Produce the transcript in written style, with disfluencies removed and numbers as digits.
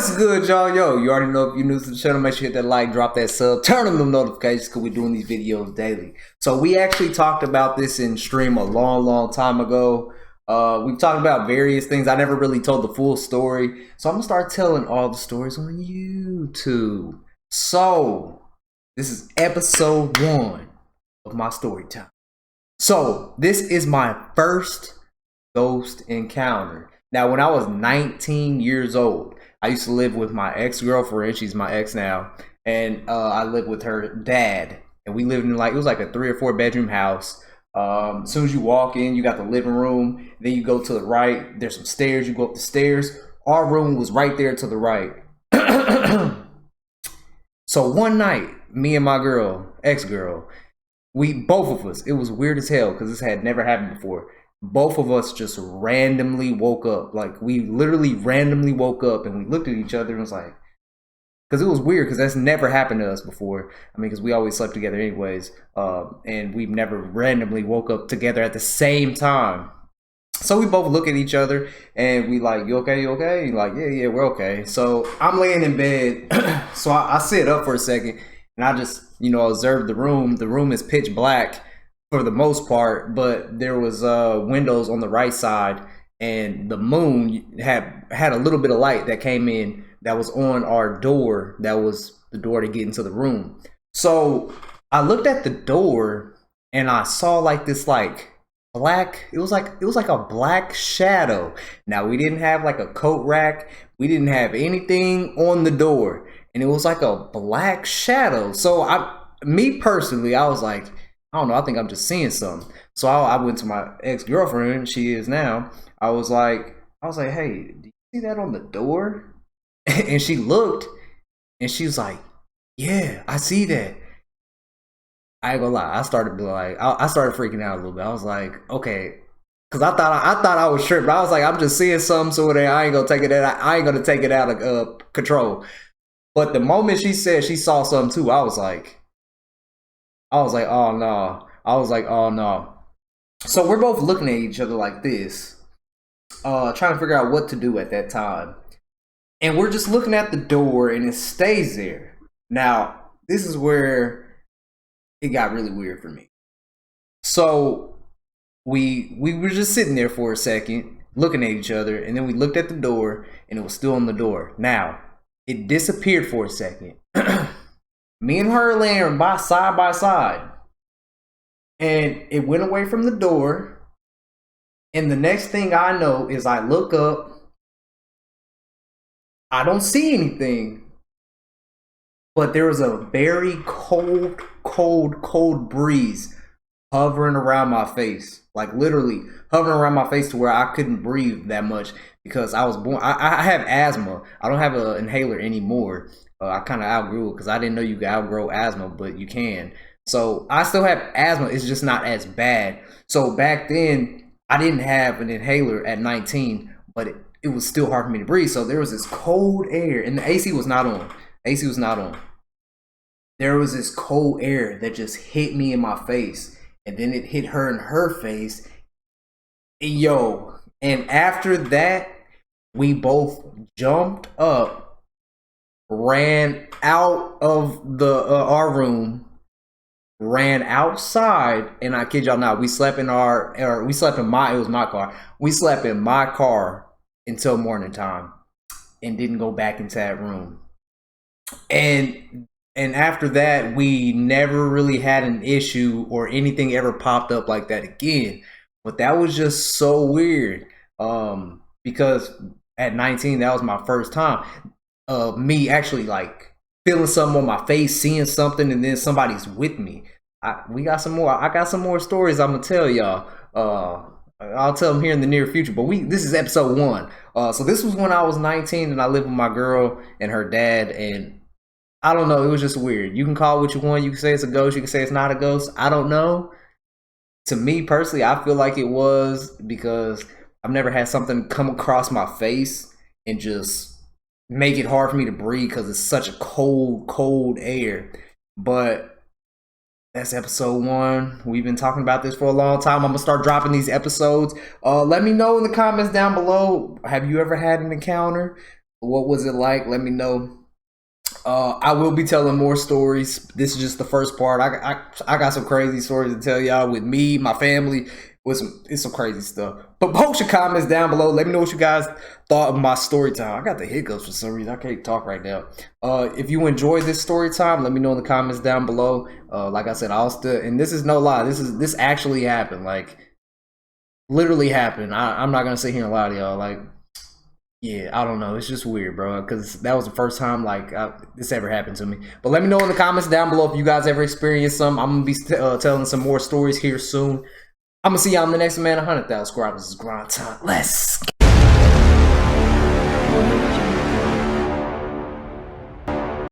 What's good, y'all? Yo, you already know if you're new to the channel, make sure you hit that like, drop that sub, turn on the notifications because we're doing these videos daily. So we actually talked about this in stream a long time ago. We've talked about various things. I never really told the full story. So I'm going to start telling all the stories on YouTube. So this is episode 1 of my story time. So this is my first ghost encounter. Now, when I was 19 years old, I used to live with my ex-girlfriend. She's my ex now. And I lived with her dad. And we lived in it was like a 3 or 4 bedroom house. As soon as you walk in, you got the living room. Then you go to the right. There's some stairs. You go up the stairs. Our room was right there to the right. So one night, me and my girl, ex-girl, both of us, it was weird as hell because this had never happened before. Both of us just randomly woke up. Like, we literally randomly woke up and we looked at each other and was like, because it was weird because that's never happened to us before. I mean, because we always slept together anyways. And we've never randomly woke up together at the same time. So we both look at each other and we like, you okay, you okay? And like, yeah, we're okay. So I'm laying in bed. So I sit up for a second and I just, observe the room. The room is pitch black for the most part, but there was windows on the right side, and the moon had a little bit of light that came in that was on our door. That was the door to get into the room. So I looked at the door and I saw like this black, it was like a black shadow. Now, we didn't have like a coat rack, we didn't have anything on the door, and it was like a black shadow. So me personally, I was like, I don't know, I think I'm just seeing something. So I went to my ex-girlfriend, she is now. I was like, hey, do you see that on the door? And she looked and she was like, yeah, I see that. I ain't gonna lie, I started freaking out a little bit. I was like, okay, because I thought I was tripping. I was like, I'm just seeing something, so I ain't gonna take it out of control. But the moment she said she saw something too, I was like, oh no. Oh no. So we're both looking at each other like this, trying to figure out what to do at that time. And we're just looking at the door and it stays there. Now, this is where it got really weird for me. So we were just sitting there for a second, looking at each other, and then we looked at the door and it was still on the door. Now, it disappeared for a second. Me and her laying side by side. And it went away from the door. And the next thing I know is I look up. I don't see anything. But there was a very cold breeze hovering around my face. Like, literally hovering around my face to where I couldn't breathe that much because I was born. I have asthma. I don't have an inhaler anymore. I kind of outgrew it because I didn't know you could outgrow asthma, but you can. So I still have asthma. It's just not as bad. So back then, I didn't have an inhaler at 19, but it was still hard for me to breathe. So there was this cold air, and the AC was not on. AC was not on. There was this cold air that just hit me in my face, and then it hit her in her face. And after that, we both jumped up, ran out of our room, ran outside, and I kid y'all not, we slept in it was my car. We slept in my car until morning time and didn't go back into that room. And after that, we never really had an issue or anything ever popped up like that again. But that was just so weird. Because at 19, that was my first time. Me actually like feeling something on my face, seeing something, and then somebody's with me. I got some more stories I'm gonna tell y'all. I'll tell them here in the near future. But this is episode 1. So this was when I was 19 and I lived with my girl and her dad, and I don't know, it was just weird. You can call it what you want. You can say it's a ghost. You can say it's not a ghost. I don't know. To me personally, I feel like it was because I've never had something come across my face and just make it hard for me to breathe because it's such a cold air. But that's episode 1. We've been talking about this for a long time. I'm gonna start dropping these episodes. Let me know in the comments down below, have you ever had an encounter? What was it like? Let me know. I will be telling more stories. This is just the first part. I got some crazy stories to tell y'all with me, my family. It's some crazy stuff. But post your comments down below. Let me know what you guys thought of my story time. I got the hiccups for some reason. I can't talk right now. If you enjoyed this story time, let me know in the comments down below. Like I said, I'll still, and this is no lie. This actually happened. Like literally happened. I'm not gonna sit here and lie to y'all. Like, yeah, I don't know. It's just weird, bro. Because that was the first time like this ever happened to me. But let me know in the comments down below if you guys ever experienced some. I'm gonna be telling some more stories here soon. I'm gonna see y'all in the next man 100,000 subscribers. It's grind time. Let's go.